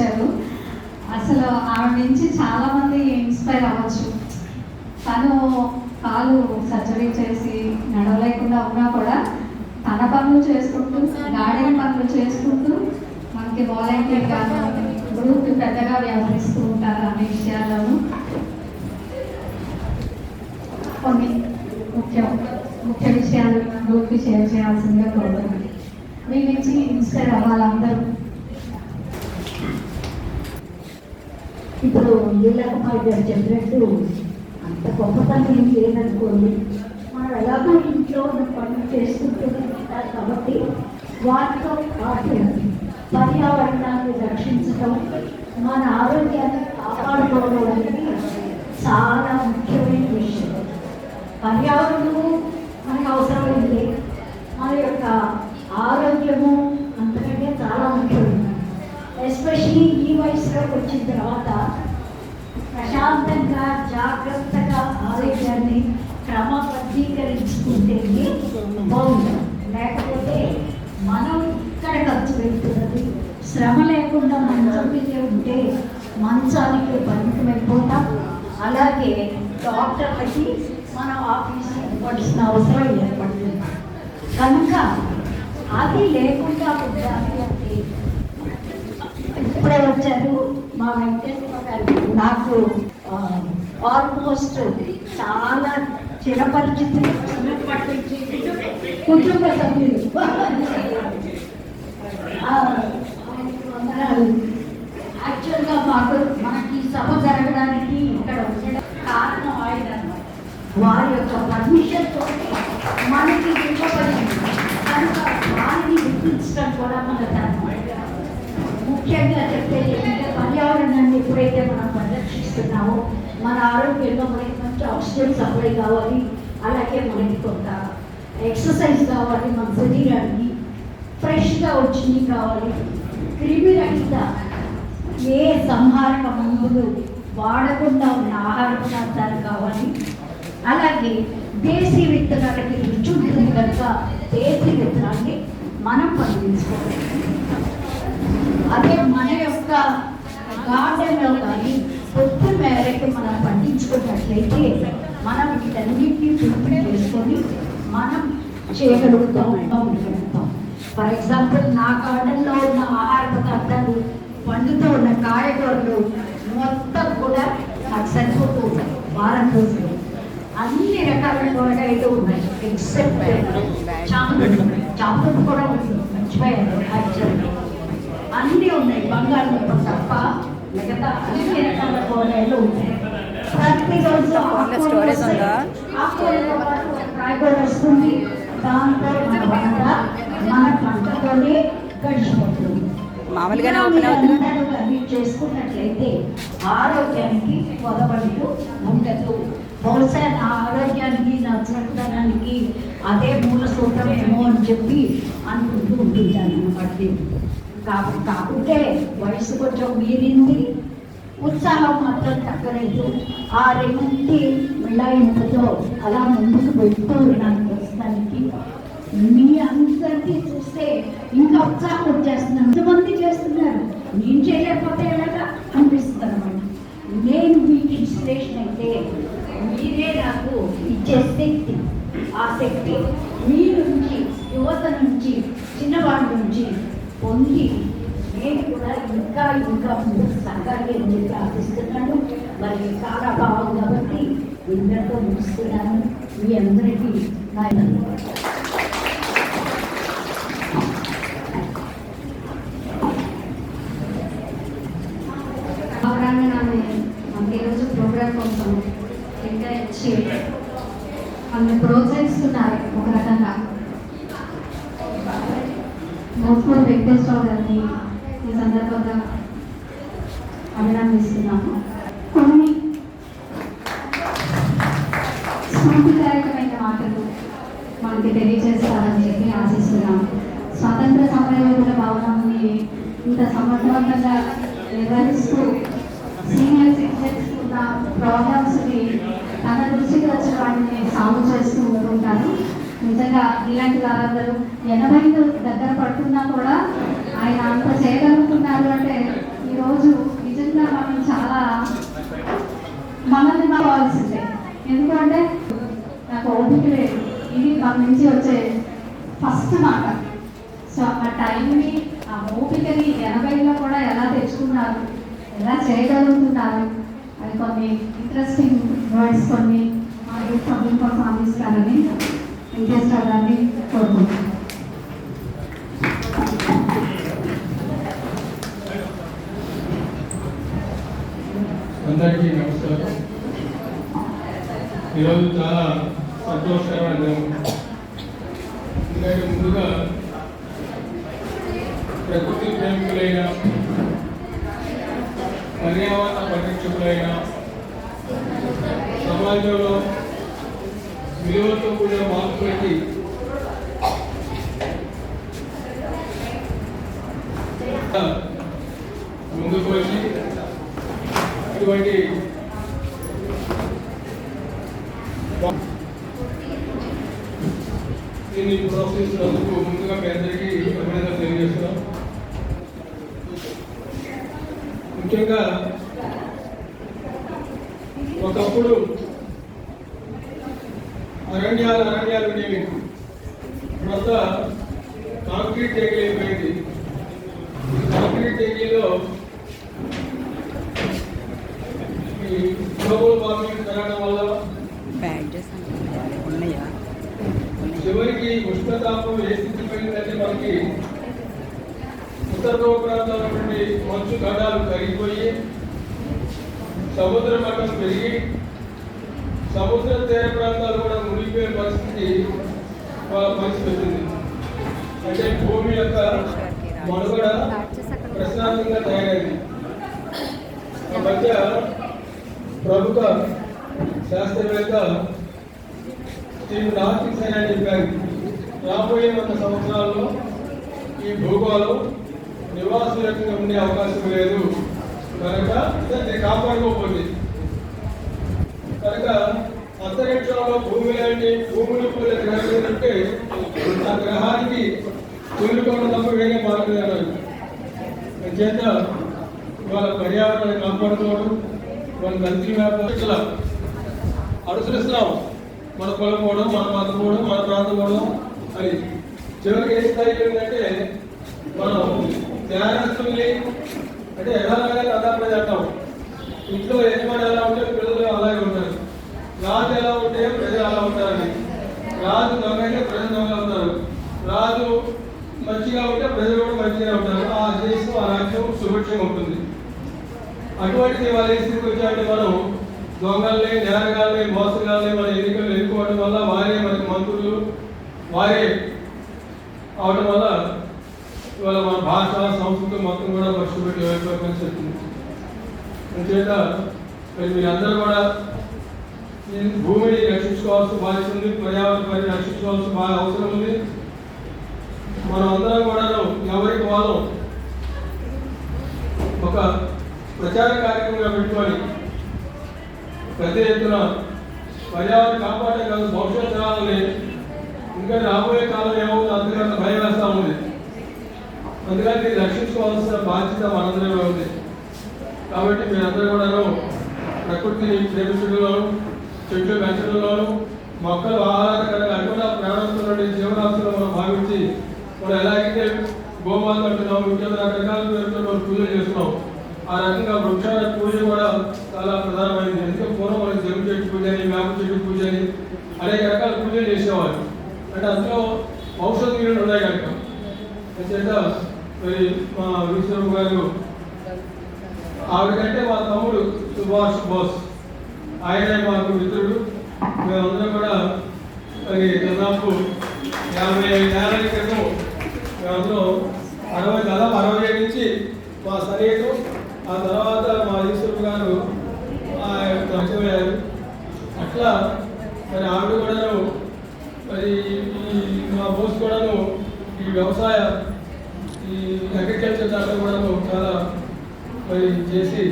వచ్చారు. అసలు ఆవిడ నుంచి చాలామంది ఇన్స్పైర్ అవ్వచ్చు. తను కాలు సర్జరీ చేసి నడవలేకుండా ఉన్నా కూడా తన పనులు చేసుకుంటూ, గార్డెన్ పనులు చేసుకుంటూ మనకి వాలంటీర్గా గ్రూప్ పెద్దగా వ్యవహరిస్తూ ఉంటారు. అనే విషయాలను కొన్ని ముఖ్య విషయాలు గ్రూప్కి షేర్ చేయాల్సిందిగా కోరుతున్నాను. మీ నుంచి ఇన్స్పైర్ అవ్వాలి అందరూ. ఇప్పుడు లీలాకుమారి గారు చెప్పినట్టు అంత గొప్ప పని ఏం లేదనుకోండి. మనం ఎలాగో ఇంట్లో ఉన్న పనులు చేసుకుంటూనే ఉంటారు కాబట్టి వాటితో పాటు పర్యావరణాన్ని రక్షించడం, మన ఆరోగ్యాన్ని కాపాడుకోవడం అనేది చాలా ముఖ్యమైన విషయం. పర్యావరణము మనకు అవసరమైంది, మన యొక్క ఆరోగ్యము అంతకంటే చాలా ముఖ్యమైనది. ఎస్పెషలీ ఈ వయసులోకి వచ్చిన తర్వాత ప్రశాంతంగా జాగ్రత్తగా ఆరోగ్యాన్ని క్రమబద్ధీకరించుకుంటేనే బాగుంటుంది. లేకపోతే మనం ఇక్కడ ఖర్చు పెడుతున్నది శ్రమ లేకుండా మంచం మీదే ఉంటే మంచానికి పరిమితమైపోతాం. అలాగే డాక్టర్లకి మనం ఆఫీస్ ఇవ్వాల్సిన అవసరం ఏర్పడుతుంది. కనుక అది లేకుండా ఉండాలి అంటే ఇప్పుడే వచ్చారు మా వెంకటేశ్వర గారు. నాకు ఆల్మోస్ట్ చాలా చిరపరిచితులు, చిన్నప్పటి నుంచి కుటుంబ సభ్యులు. యాక్చువల్గా మనకి సభ జరగడానికి ఇక్కడ ఉండడం కారణం ఆయన అన్నమాట. వారి యొక్క పర్మిషన్తో మనకి ఇవ్వబడింది కనుక వారిని గుర్తించడం కూడా మన ధర్మం. ముఖ్యంగా చెప్పేది ఏంటంటే పర్యావరణాన్ని ఎప్పుడైతే మనం పరిరక్షిస్తున్నామో మన ఆరోగ్యంలో మనకి మంచి ఆక్సిజన్ సప్లై కావాలి. అలాగే మనకి కొంత ఎక్సర్సైజ్ కావాలి, మన శరీరానికి ఫ్రెష్గా వచ్చింది కావాలి. క్రిమిరహిత ఏ సంహారక మందులు వాడకుండా ఉన్న ఆహార పదార్థాలు కావాలి. అలాగే దేశీ విత్తనాలకి రుచి ఉంటుంది కనుక దేశీ విత్తనాన్ని మనం పండించుకోవాలి. అదే మన యొక్క గార్డెన్లో కానీ కొత్త మేరకు మనం పండించుకున్నట్లయితే మనం వీటన్నిటినీ ప్రిపేర్ చేసుకొని మనం చేయగలుగుతాం. ఫర్ ఎగ్జాంపుల్ నా గార్డెన్లో ఉన్న ఆహార పదార్థాలు, పండుతో ఉన్న కాయగూరలు మొత్తం కూడా నాకు సరిపోతూ ఉంటాయి. వారం రోజులు అన్ని రకాల కూరగాయలు ఉన్నాయి. ఎక్సెప్ట్ చాపలు కూడా ఉంటుంది, మర్చిపోయాను. యాక్చువల్గా అన్నీ ఉన్నాయి, బంగాళదుంప తప్ప మిగతా అన్ని రకాల కూరగాయలు ఉంటాయి. ప్రతిరోజు కాయగూర వస్తుంది. దాంతో మన పంటతోనే గడిచిపోతుంది. మామూలుగానే ఓపెన్ అవుతుంది. చేసుకున్నట్లయితే ఆరోగ్యానికి పొదపడుతూ ఉండదు. బహుశా నా ఆరోగ్యానికి, నా చక్కదనానికి అదే మూల సూత్రమేమో అని చెప్పి అనుకుంటూ ఉంటుంటాను అన్నమాట. కాకపోతే వయసు కొంచెం మీరింది, ఉత్సాహం మాత్రం తగ్గలేదు. ఆ రెండింటి మిళాయింపుతో అలా ముందుకు వెళ్తూ ఉన్నాను. ప్రస్తుతానికి మీ అందరికీ చూస్తే ఇంకా ఉత్సాహం వచ్చేస్తున్నాను. ఎంతమంది చేస్తున్నారు, నేను చేయలేకపోతే ఎలాగా అనిపిస్తుంది అన్నమాట. నేను మీకు ఇన్స్పిరేషన్ అయితే మీరే నాకు ఇచ్చే శక్తి. ఆ శక్తి మీ నుంచి, యువత నుంచి, చిన్నవాడి నుంచి పొంది నేను కూడా ఇంకా ముందుకు సాగాలి అని చెప్పి ఆశిస్తున్నాను. మరి చాలా బాగుంది కాబట్టి ఇందరితో ముగిస్తున్నాను. మీ అందరికీ నా ఈరోజు ప్రోగ్రామ్ కోసం ఇంకా ఇచ్చి మనల్ని ప్రోత్సహిస్తున్నారు. ఒక రకంగా మోస్మూరు వెంకటేశ్వర గారిని ఈ సందర్భంగా అభినందిస్తున్నాము. కొన్ని స్ఫూర్తిదాయకమైన మాటలు మనకి తెలియజేస్తారని చెప్పి ఆశిస్తున్నాము. స్వాతంత్ర సమరయోధుల భవనాన్ని ఇంత సమర్థవంతంగా నిర్వహిస్తూ సీనియర్ సిటిజన్స్ ఉన్న ప్రోగ్రామ్స్ని తన దృష్టికి వచ్చిన వాటిని సాగు చేస్తూ ఉంటుంటారు. నిజంగా ఇలాంటి వారందరూ 80 దగ్గర పడుతున్నా కూడా ఆయన అంత చేయగలుగుతున్నారు అంటే ఈరోజు నిజంగా మనం చాలా మనల్ని కావాల్సిందే. ఎందుకంటే నాకు ఓపిక లేదు, ఇది మన నుంచి వచ్చే ఫస్ట్ మాట. సో ఆ టైంని, ఆ ఓపికని 80లో కూడా ఎలా తెచ్చుకున్నారు, ఎలా చేయగలుగుతున్నారు, అది కొన్ని ఇంట్రెస్టింగ్ వర్డ్స్ కొన్ని మా యూత్ సభ్యుల కోసం అందిస్తారని వెంకటేశ్వరరావుని కోరుకుంటున్నాను. అందరికీ నమస్కారం. ఈరోజు చాలా సంతోషకరమైన దినం. ఎందుకంటే ముందుగా ప్రకృతి ప్రేమికులైన, పర్యావరణ పరిరక్షకులైన, సమాజంలో విలువలతో కూడిన మార్పులకి ముందుకు వచ్చి ఇటువంటి దీన్ని ప్రోత్సహిస్తున్నందుకు ముందుగా మీ అందరికీ అభినందనలు తెలియజేస్తున్నాం. ముఖ్యంగా ఒకప్పుడు అరణ్యాలు ఉండేవి, కొంత కాంక్రీట్ టేకిల్ అయిపోయింది. కాంక్రీట్ టేకిల్లో ఈ గ్లోబల్ వార్మింగ్ పెరగడం వల్ల ఉన్నాయా? చివరికి ఉష్ణతాపం ఏ స్థితి పోయిందంటే మనకి ఉత్తర ధ్రువ ప్రాంతాల నుండి మంచు గడాలు కరిగిపోయి సముద్ర మట్టం పెరిగి సముద్ర తీర ప్రాంతాలు కూడా మునిగిపోయే పరిస్థితి వచ్చింది. అంటే భూమి యొక్క మనుగడ ప్రశాంతంగా తయారైంది. ఆ మధ్య ప్రముఖ శాస్త్రవేత్త స్టీవ్ డాకిన్స్ అని చెప్పారు, రాబోయే 100 సంవత్సరాల్లో ఈ భూగోళం నివాసయోగ్యంగా ఉండే అవకాశం లేదు కనుక దాన్ని కాపాడుకోకపోతే కనుక అంతరిక్షంలో భూమి లాంటి భూములు పోలే గ్రహాలు ఉంటే ఆ గ్రహానికి తూలుకోవడం తప్ప వేరే మార్గం లేదు. చేత వాళ్ళ పర్యావరణాన్ని కాపాడుకోవడం, వాళ్ళ మంత్రి వ్యాపార అనుసరిస్తున్నాం. మన కులం పోవడం, మన మతం పోవడం, మన ప్రాంతం పోవడం అని చివరికి ఏ స్థాయికి ఏంటంటే మనం ధ్యానస్తుల్ని అంటే ఎలాగైనా కథాపడి అంటాం. ఇంట్లో యజమాని ఎలా ఉంటే పిల్లలు అలాగే ఉంటారు, రాజు ఎలా ఉంటే ప్రజలు అలా ఉంటారని. రాజు దొంగ అయితే ప్రజలు దొంగ అవుతారు, రాజు మంచిగా ఉంటే ప్రజలు కూడా మంచిగా ఉంటారు. ఆ దేశం ఆ రాజ్యం సుభిక్షంగా ఉంటుంది. అటువంటిది వాళ్ళ స్థితికి వచ్చామంటే మనం దొంగల్ని, నేరగాల్ని, మోసగాల్ని మన ఎన్నికలు ఎన్నుకోవడం వల్ల వారే మనకి మంత్రులు వారే అవడం వల్ల ఇవాళ మన భాష సంస్కృతి మొత్తం కూడా పక్షుపెట్టి వైపు చెప్తుంది. అంచేత మీరందరూ కూడా ఈ భూమిని రక్షించుకోవాల్సిన బాధ్యత ఉంది, పర్యావరణ రక్షించుకోవాల్సిన బాగా అవసరం ఉంది. మనం అందరం కూడా ఎవరికి వాళ్ళం ఒక ప్రచార కార్యక్రమంగా పెట్టుకొని పెద్ద ఎత్తున పర్యావరణ కాపాడే కాదు భవిష్యత్ తరాలని ఇంకా రాబోయే కాలం ఏమవుతుంది అందుకంత భయం వేస్తూ ఉంది. అందుకని దీన్ని రక్షించుకోవాల్సిన బాధ్యత మనందరిలో ఉంది. కాబట్టి మీరందరూ కూడా ప్రకృతిని ప్రేమించడంలోను, చెట్లు పెంచడంలోను, మొక్కలు ఆహ్లాదకరంగా అక్కడ ప్రాణంతో జీవనాస్తులు మనం భావించి మనం ఎలాగైతే గోమాత అంటున్నాం, వివిధ రకాల పేరుతో మనం పూజలు చేస్తున్నాం. ఆ రకంగా వృక్షాల పూజ కూడా చాలా ప్రధానమైంది. ఎందుకంటే పూర్వం మనకి జమ్మి చెట్టు పూజ అని, వేప చెట్టు పూజ అని అనేక రకాల పూజలు చేసేవారు. అంటే అందులో ఔషధ నీళ్ళు ఉన్నాయి కనుక చేత మరి మా విశ్వరావు గారు ఆవిడకంటే మా తమ్ముడు సుభాష్ బోస్, ఆయనే మాకు మిత్రుడు. మేమందరం కూడా మరి దాదాపు 55 ఏళ్ళ క్రితం మేమందరం 60 నుంచి మా సన్నిహితం. ఆ తర్వాత మా ఈశ్వరు గారు చచ్చిపోయారు. అట్లా మరి ఆవిడ కూడాను మరి ఈ మా బోస్ కూడాను ఈ వ్యవసాయ ఈ అగ్రికల్చర్ దాంట్లో కూడాను చాలా మరి చేసి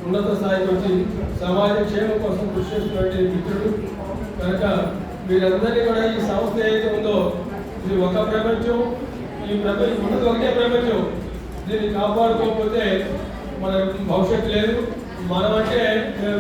ఉన్నత స్థాయికి వచ్చి సమాజ క్షేమం కోసం కృషి చేస్తున్నటువంటి మిత్రుడు కనుక మీరందరినీ కూడా ఈ సంస్థ ఏదైతే ఉందో ఇది ఒక ప్రపంచం, ఈ ప్రపంచం ఉన్నది ఒకటే ప్రపంచం. దీన్ని కాపాడుకోకపోతే మన భవిష్యత్తు లేదు. మనం అంటే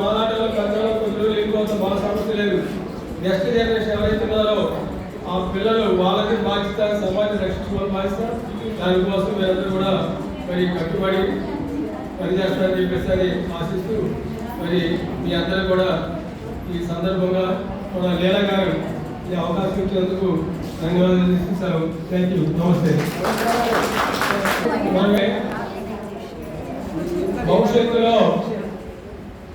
మా నాటలో కథలో కొద్ది రోజులు వెళ్ళిపోతాం, మన సమస్య లేదు. నెక్స్ట్ జనరేషన్ ఎవరైతే ఉన్నారో ఆ పిల్లలు వాళ్ళకి బాధ్యత, సమాజం రక్షించుకోవాలి బాధ్యత. దానికోసం మీరందరూ కూడా మరి కట్టుబడి పనిచేస్తారని చెప్పేసి ఆశిస్తూ మరి మీ అందరూ కూడా ఈ సందర్భంగా మన లీలా గారు ఈ అవకాశం ఇచ్చినందుకు ధన్యవాదాలు తీసుకుంటారు. థ్యాంక్ యూ, నమస్తే. మనమే భవిష్యత్తులో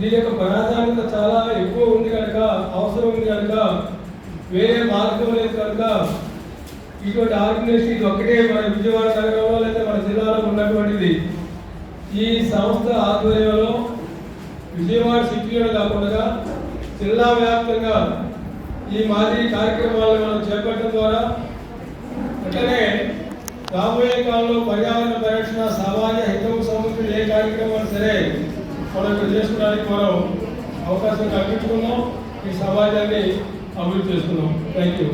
దీని యొక్క ప్రాధాన్యత చాలా ఎక్కువ ఉంది కనుక, అవసరం ఉంది కనుక, వేరే మార్గం లేదు కనుక ఇటువంటి ఆర్గనైజేషన్ ఇది ఒక్కటే మన విజయవాడ నగరంలో లేదా మన జిల్లాలో ఉన్నటువంటిది. ఈ సంస్థ ఆధ్వర్యంలో విజయవాడ సిటీలో కాకుండా జిల్లా వ్యాప్తంగా ఈ మాదిరి కార్యక్రమాలను మనం చేపట్టడం ద్వారా అట్లనే రాబోయే కాలంలో పర్యావరణ పరిరక్షణ, సమాజ హితవు సమృద్ధి ఏ కార్యక్రమాలు సరే మనం చేసుకోవడానికి మనం అవకాశం కల్పించుకున్నాం. ఈ సమాజాన్ని అభివృద్ధి చేసుకున్నాం. Thank you.